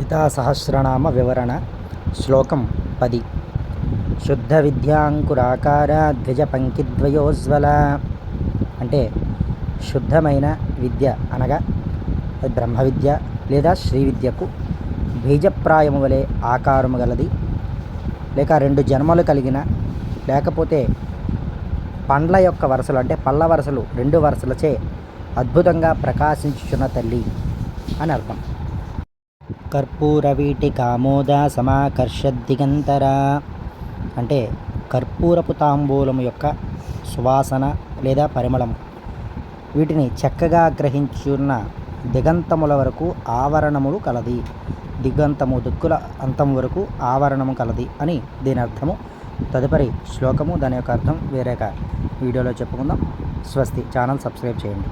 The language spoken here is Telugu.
లలితా సహస్రనామ వివరణ శ్లోకం 10 శుద్ధ విద్యాంకురాకార ద్విజ పంక్తిద్వయోజ్వల అంటే శుద్ధమైన విద్య అనగా బ్రహ్మ విద్య లేదా శ్రీ విద్యకు బీజప్రాయము వలె ఆకారము గలది, లేక రెండు జన్మలు కలిగిన, లేకపోతే పండ్ల యొక్క వరుసలు అంటే పళ్ళ వరుసలు రెండు వరుసలచే అద్భుతంగా ప్రకాశించుచున్న తల్లి అని అర్థం. కర్పూర వీటికామోద సమాకర్షద్దిగంతర అంటే కర్పూరపు తాంబూలము యొక్క సువాసన లేదా పరిమళము వీటిని చక్కగా గ్రహించున్న దిగంతముల వరకు ఆవరణములు కలది. దిగంతము దిక్కుల అంతం వరకు ఆవరణము కలది అని దీని అర్థము. తదుపరి శ్లోకము దాని యొక్క అర్థం వేరే వీడియోలో చెప్పుకుందాం. స్వస్తి. ఛానల్ సబ్స్క్రైబ్ చేయండి.